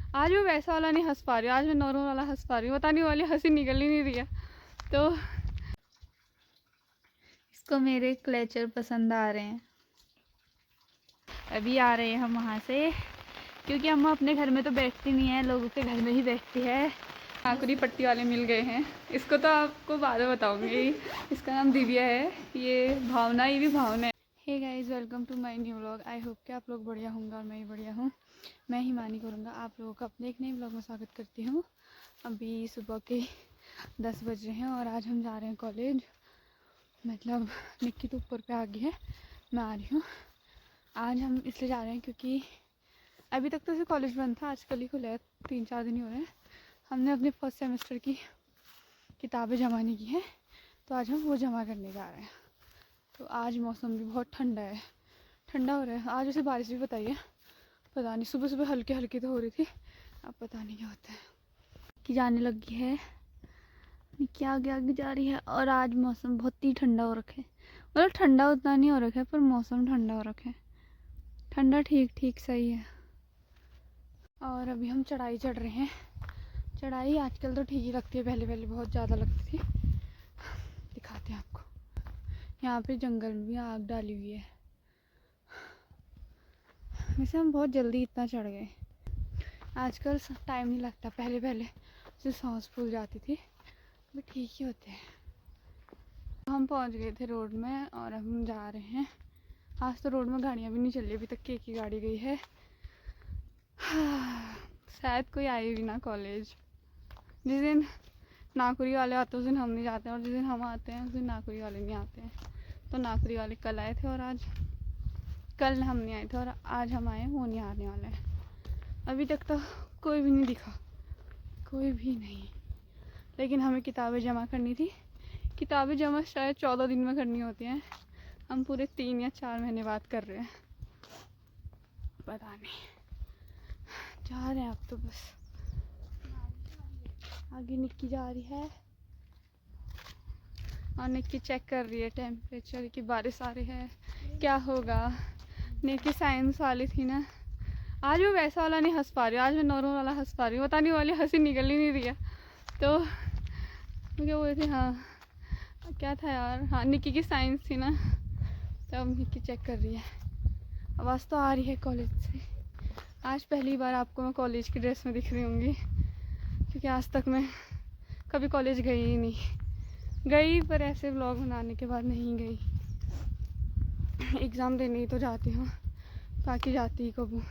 आज मैं वैसा वाला नहीं हंस पा रही हूँ, आज मैं नॉर्मल वाला हंस पा रही हूँ। पता नहीं वाली हंसी निकल ही नहीं रही है। तो इसको मेरे क्लेचर पसंद आ रहे हैं। अभी आ रहे हैं हम वहाँ से, क्योंकि हम अपने घर में तो बैठती नहीं है, लोगों के घर में ही बैठती है। नाकुरी पट्टी वाले मिल गए हैं। इसको तो आपको बाद में बताऊंगी। इसका नाम दिव्या है, ये भावना, ये भी भावना है। Hey guys, welcome to my new vlog. I hope कि आप लोग बढ़िया होंगे और मैं ही बढ़िया हूँ। मैं हिमानी करूँगा आप लोगों का अपने एक नए व्लॉग में स्वागत करती हूँ। अभी सुबह के 10 बज रहे हैं और आज हम जा रहे हैं कॉलेज। मतलब निक्की तो ऊपर पे आ गई है, मैं आ रही हूँ। आज हम इसलिए जा रहे हैं क्योंकि अभी तक तो इसे कॉलेज बंद था, आज कल ही खुला है, 3-4 दिन ही हो रहे हैं। हमने अपने फर्स्ट सेमेस्टर की किताबें जमा नहीं की हैं, तो आज हम वो जमा करने जा रहे हैं। तो आज मौसम भी बहुत ठंडा है, ठंडा हो रहा है। आज वैसे बारिश भी बताई है, पता नहीं, सुबह सुबह हल्की हल्की तो हो रही थी, अब पता नहीं क्या होता है। कि जाने लगी है, निक्की आगे आगे जा रही है। और आज मौसम बहुत ही ठंडा हो रखा है, मतलब ठंडा उतना नहीं हो रखा है पर मौसम ठंडा हो रखा है, ठंडा ठीक ठीक सही है। और अभी हम चढ़ाई चढ़ रहे हैं। चढ़ाई आजकल तो ठीक ही लगती है, पहले पहले बहुत ज़्यादा लगती थी। दिखाते हैं आपको, यहाँ पे जंगल में भी आग डाली हुई है। वैसे हम बहुत जल्दी इतना चढ़ गए, आजकल टाइम नहीं लगता, पहले पहले जो सांस फूल जाती थी, वो ठीक ही होते हैं। हम पहुँच गए थे रोड में और अब हम जा रहे हैं। आज तो रोड में गाड़ियाँ भी नहीं चल रही, अभी तक एक ही गाड़ी गई है। शायद कोई आए भी ना कॉलेज। जिस दिन नाकुरी वाले आते हैं उस दिन हम नहीं जाते हैं, और जिस दिन हम आते हैं उस दिन नाकुरी वाले नहीं आते हैं। तो नाकुरी वाले कल आए थे और आज, कल हम नहीं आए थे और आज हम आए, वो नहीं आने वाले हैं। अभी तक तो कोई भी नहीं दिखा, कोई भी नहीं। लेकिन हमें किताबें जमा करनी थी। किताबें जमा शायद 14 दिन में करनी होती हैं, हम पूरे 3 या 4 महीने बाद कर रहे हैं, पता नहीं। जा रहे हैं अब तो बस। आगे निक्की जा रही है और निक्की चेक कर रही है टेम्परेचर की, बारिश आ रही है, क्या होगा। निक्की साइंस वाली थी ना, आज मैं वैसा वाला नहीं हंस पा रही हूँ, आज मैं नॉर्मल वाला हंस पा रही हूँ। पता नहीं वाली हंसी निकल ही नहीं रही है। तो मुझे बोल रही थी, हाँ क्या था यार, हाँ निक्की की साइंस थी ना, तो अब निक्की चेक कर रही है। आवाज़ तो आ रही है कॉलेज से। आज पहली बार आपको मैं कॉलेज की ड्रेस में दिख रही होंगी, क्योंकि आज तक मैं कभी कॉलेज गई ही नहीं। गई पर ऐसे व्लॉग बनाने के बाद नहीं गई। एग्ज़ाम देने ही तो जाती हूँ, बाकी जाती ही कब हूँ।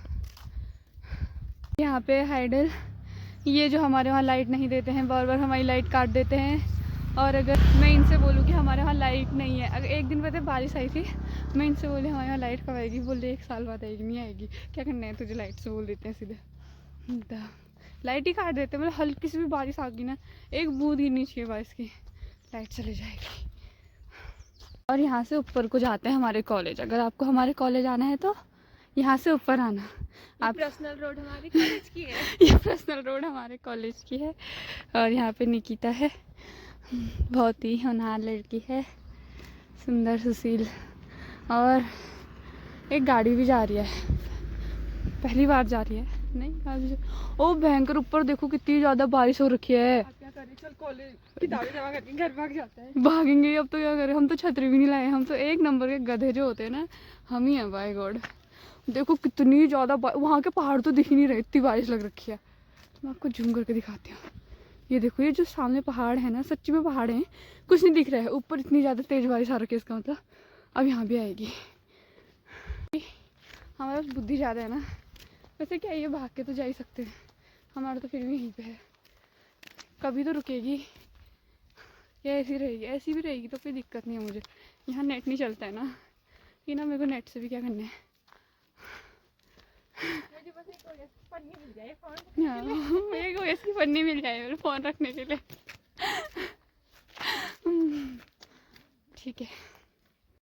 यहाँ पे हाइडल, ये जो हमारे वहाँ लाइट नहीं देते हैं, बार बार हमारी लाइट काट देते हैं। और अगर मैं इनसे बोलूँ कि हमारे वहाँ लाइट नहीं है, अगर एक दिन पहले बारिश आई थी, मैं इनसे बोली हमारे यहाँ लाइट कब आएगी, बोले 1 साल बाद आएगी। नहीं आएगी, क्या करना है तुझे, लाइट से बोल देते हैं सीधे, लाइट ही काट देते हैं। मतलब हल्की सी भी बारिश आ गई ना, एक बूंद गिरनी चाहिए बारिश की, लाइट चली जाएगी। और यहाँ से ऊपर को जाते हैं हमारे कॉलेज। अगर आपको हमारे कॉलेज आना है तो यहाँ से ऊपर आना। आप पर्सनल रोड हमारे कॉलेज की है। ये पर्सनल रोड हमारे कॉलेज की है। और यहाँ पे निकिता है, बहुत ही होनहार लड़की है, सुंदर सुशील। और एक गाड़ी भी जा रही है, पहली बार जा रही है, नहीं ओ भयंकर, ऊपर देखो कितनी ज़्यादा बारिश हो रखी है। क्या करें, चल कॉलेज किताबें जमा करके घर भाग जाते हैं। भागेंगे अब तो, क्या करें, हम तो छतरी भी नहीं लाए, हम तो एक नंबर के गधे जो होते हैं ना, हम ही हैं। बाय गॉड, देखो कितनी ज़्यादा वहाँ के पहाड़ तो दिख ही नहीं रहे, इतनी बारिश लग रखी है। मैं आपको जूम करके दिखाती हूँ। ये देखो, ये जो सामने पहाड़ है ना, सच्ची में पहाड़ हैं, कुछ नहीं दिख रहा है। ऊपर इतनी ज़्यादा तेज़ बारिश आ रखी है, इसका मतलब अब यहाँ भी आएगी। हमारे पास बुद्धि ज़्यादा है ना, वैसे क्या ये भाग के तो जा ही सकते हैं, हमारा तो फिर भी यहीं पे है। कभी तो रुकेगी, ये ऐसी रहेगी, ऐसी भी रहेगी तो कोई दिक्कत नहीं है मुझे। यहाँ नेट नहीं चलता है ना, कि ना मेरे को नेट से भी क्या करना है। मुझे बस एक पन्नी मिल जाए हाँ, मेरे को ऐसी पन्नी मिल जाए मेरे फ़ोन रखने के लिए। ठीक है,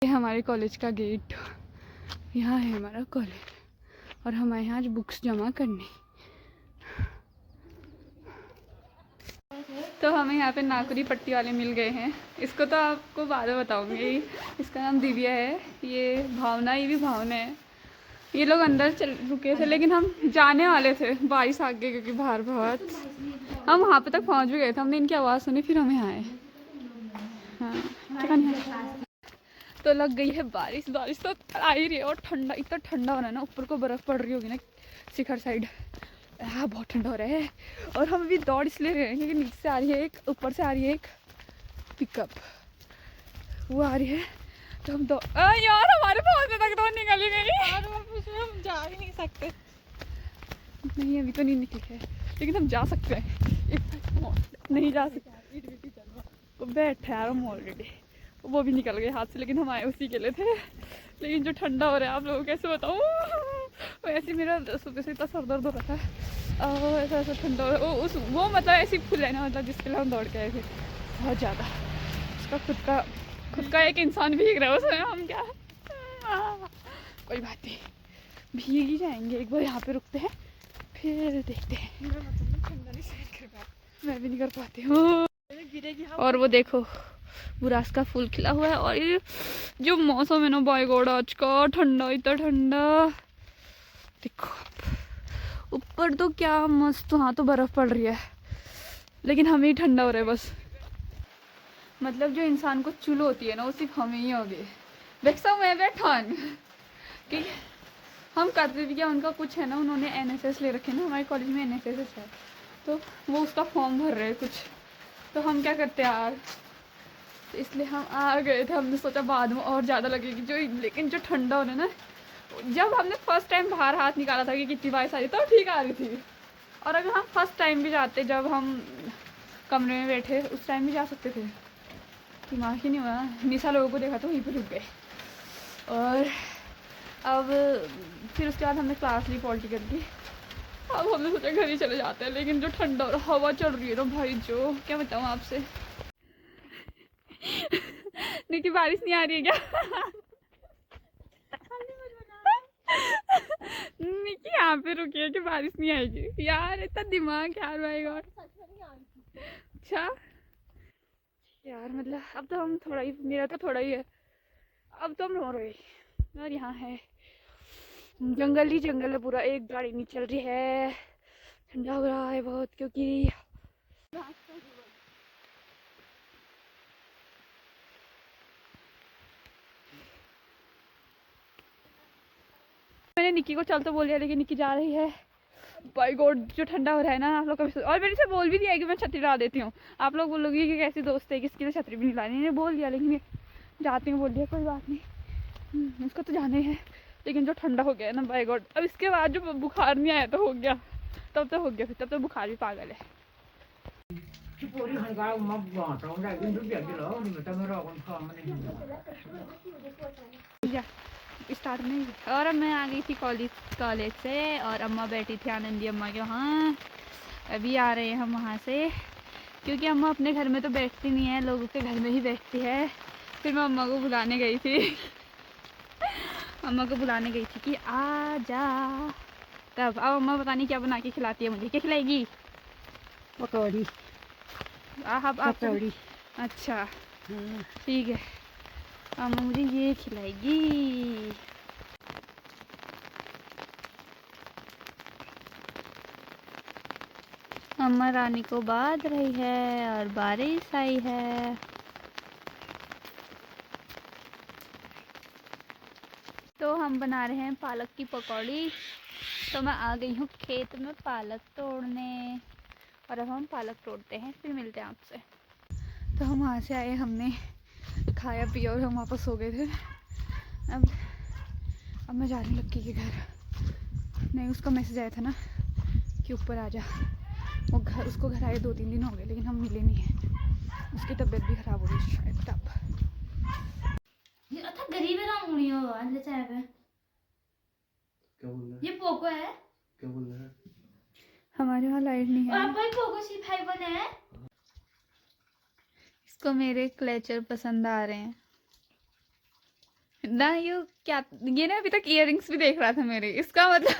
ये हमारे कॉलेज का गेट, यहाँ है हमारा कॉलेज और हम आए हैं आज बुक्स जमा करने। तो हमें यहाँ पे नाकुरी पट्टी वाले मिल गए हैं। इसको तो आपको बाद में बताऊंगी। इसका नाम दिव्या है, ये भावना, ये भी भावना है। ये लोग अंदर चल रुके थे, लेकिन हम जाने वाले थे, बारिश आ गई क्योंकि बाहर बहुत। हम वहाँ पे तक पहुँच भी गए थे, हमने इनकी आवाज़ सुनी फिर हम यहाँ आए। हाँ क्या नहीं है। तो लग गई है बारिश, बारिश तो आ ही रही है और ठंडा, इतना ठंडा हो रहा है ना, ऊपर को बर्फ़ पड़ रही होगी ना शिखर साइड। हाँ बहुत ठंडा हो रहा है। और हम अभी दौड़ इसलिए रहे हैं क्योंकि नीचे से आ रही है एक, ऊपर से आ रही है एक पिकअप, वो आ रही है। तो हम दो यार हमारे पहुंचने तक तो निकल ही गई। और हम जा ही नहीं सकते। नहीं अभी तो नहीं निकली है, लेकिन हम जा सकते हैं। नहीं जा सकते, वो बैठे यार हम ऑलरेडी, वो भी निकल गए हाथ से, लेकिन हम आए उसी के लिए थे। लेकिन जो ठंडा हो रहा है आप लोगों को कैसे बताऊँ, वैसे मेरा सुबह से इतना सर दर्द हो रहा था और ऐसा ऐसा ठंडा हो रहा है। वो मतलब ऐसी फुल है ना, मतलब जिसके लिए हम दौड़ के आए थे बहुत ज़्यादा। उसका खुद का एक इंसान भीग रहा है उसमें, हम क्या कोई बात नहीं, भीग ही जाएंगे। एक बार यहाँ पे रुकते हैं फिर देखते हैं। ठंडा नहीं सहन कर पाती, मैं भी नहीं कर पाती हूँ। गिरेगी। और वो देखो बुरास का फूल खिला हुआ है, और ये जो मौसम है ना बाय गॉड आज का, ठंडा इतना ठंडा। देखो ऊपर तो क्या मस्त, वहाँ तो बर्फ़ पड़ रही है, लेकिन हमें ही ठंडा हो रहा है बस। मतलब जो इंसान को चुल होती है ना, वो सिर्फ हमें ही होगी। बैठा मैं बैठान कि हम करते भी क्या, उनका कुछ है ना, उन्होंने एनएसएस ले रखे ना, हमारे कॉलेज में एनएसएस है, तो वो उसका फॉर्म भर रहे हैं कुछ, तो हम क्या करते यार, तो इसलिए हम आ गए थे। हमने सोचा बाद में और ज़्यादा लगेगी जो, लेकिन जो ठंडा हो रहा है ना, जब हमने फर्स्ट टाइम बाहर हाथ निकाला था कि कितनी बारिश आ रही, तो ठीक आ रही थी। और अगर हम फर्स्ट टाइम भी जाते, जब हम कमरे में बैठे उस टाइम भी जा सकते थे, दिमाग ही नहीं हुआ। निशा लोगों को देखा तो वहीं पर रुक गए। और अब फिर उसके बाद हमने क्लास ली पॉलिटिकल की, अब हमने सोचा घर ही चले जाते हैं। लेकिन जो ठंडा और हवा चल रही है ना भाई, जो क्या बताऊँ आपसे। निकी बारिश नहीं आ रही है क्या? निकी यहाँ पे रुकी है कि बारिश नहीं आएगी यार, इतना दिमाग यार भाई गॉड। अच्छा यार मतलब अब तो हम थोड़ा ही, मेरा तो थोड़ा ही है, अब तो हम रो रहे हैं। और यहाँ है जंगल ही जंगल है पूरा, एक गाड़ी नहीं चल रही है, ठंडा हो रहा है बहुत क्योंकि मैंने निक्की को चल तो बोल दिया, लेकिन निक्की जा रही है। बाय गॉड जो ठंडा हो रहा है ना, आप लोग कभी, और मैंने से बोल भी दिया है कि मैं छतरी ला देती हूँ। आप लोग बोलोगे कि कैसी दोस्त है, किसके लिए छतरी भी नहीं लानी, मैंने बोल दिया, लेकिन जाती हूँ बोल दिया, कोई बात नहीं, उसको तो जाना ही है। लेकिन जो ठंडा हो गया है ना बाय गॉड, अब इसके बाद जो बुखार नहीं आया तो हो गया, तब तो हो गया, फिर तब तो बुखार भी पागल है। स्टार्ट नहीं। और अब मैं आ गई थी कॉलेज से, और अम्मा बैठी थी आनंदी अम्मा के वहाँ। अभी आ रहे हैं हम वहाँ से, क्योंकि अम्मा अपने घर में तो बैठती नहीं है, लोगों के घर में ही बैठती है। फिर मैं अम्मा को बुलाने गई थी अम्मा को बुलाने गई थी कि आ जा, तब अब अम्मा पता नहीं क्या बना के खिलाती है मुझे। क्या खिलाएगी? पकौड़ी। आप पकौड़ी। अच्छा ठीक है, अम्मा मुझे ये खिलाएगी। अम्मा रानी को बांध रही है और बारिश आई है। तो हम बना रहे हैं पालक की पकौड़ी। तो मैं आ गई हूँ खेत में पालक तोड़ने, और अब हम पालक तोड़ते हैं, फिर मिलते हैं आपसे। तो हम वहाँ से आए, हमने खाया पिया और हम वापस हो गए थे। अब मैं जा रही हूँ लक्की के घर। नहीं, उसका मैसेज आया था ना कि ऊपर आ जा, वो घर, उसको घर आए 2-3 दिन हो गए, लेकिन हम मिले नहीं हैं। उसकी तबीयत भी ख़राब हो रही है शायद तब। गरीब है ना मुड़ियो अंदर चाय पे। क्या बोल रहा है? ये पोको है। क्या बोल रहा है? हमारे वहाँ लाइट नहीं और है। आपका ही पोको C5 है। इसको मेरे क्लेचर पसंद आ रहे हैं ना। ये क्या, ये ना अभी तक इयररिंग्स भी देख रहा था मेरे, इसका मतलब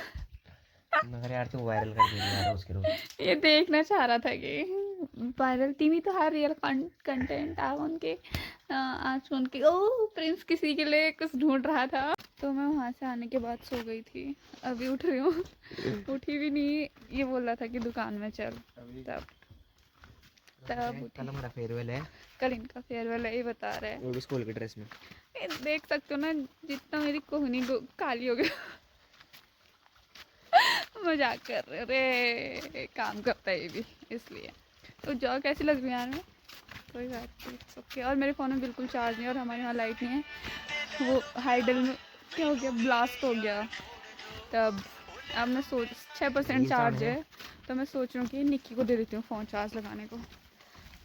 मगर यार तू वायरल कर दे यार उसके रोज। ये देखना चाह रहा था कि वायरल टीवी तो हर रियल कंटेंट आ उनके आज उनके। ओ प्रिंस किसी के लिए कुछ ढूंढ रहा था। तो मैं वहाँ से आने के बाद सो गई थी, अभी उठ रही हूँ। उठी भी नहीं, ये बोल रहा था कि दुकान में चल, तब उठी। कल हमारा फेयरवेल है, कल इनका फेयरवेल है, ये बता रहे हैं। वो भी स्कूल की ड्रेस में। ये देख सकते हो ना, जितना मेरी कोहनी काली हो गई। मजाक कर रहे रे, काम करता है ये भी, इसलिए। तो जॉब कैसी लग रही है यार में? कोई बात नहीं, ओके। और मेरे फ़ोन में बिल्कुल चार्ज नहीं है, और हमारे यहाँ लाइट नहीं है। वो हाइडल में क्या हो गया, ब्लास्ट हो गया। तब अब मैं 6% चार्ज है, तो मैं सोच रही हूँ कि निक्की को दे देती हूँ फ़ोन चार्ज लगाने को।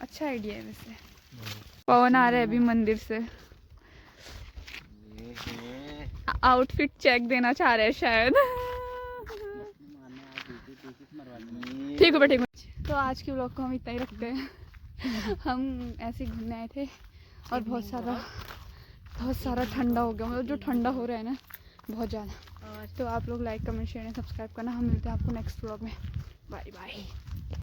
अच्छा आइडिया है वैसे। पवन आ रहा है अभी मंदिर से, आउटफिट चेक देना चाह रहे हैं शायद। ठीक है, ठीक है। तो आज के ब्लॉग को हम इतना ही रखते हैं। हम ऐसे घूमने आए थे और बहुत सारा ठंडा हो गया, मतलब जो ठंडा हो रहा है ना बहुत ज़्यादा। तो आप लोग like comment share and subscribe करना। हम मिलते हैं आपको नेक्स्ट ब्लॉग में। Bye bye.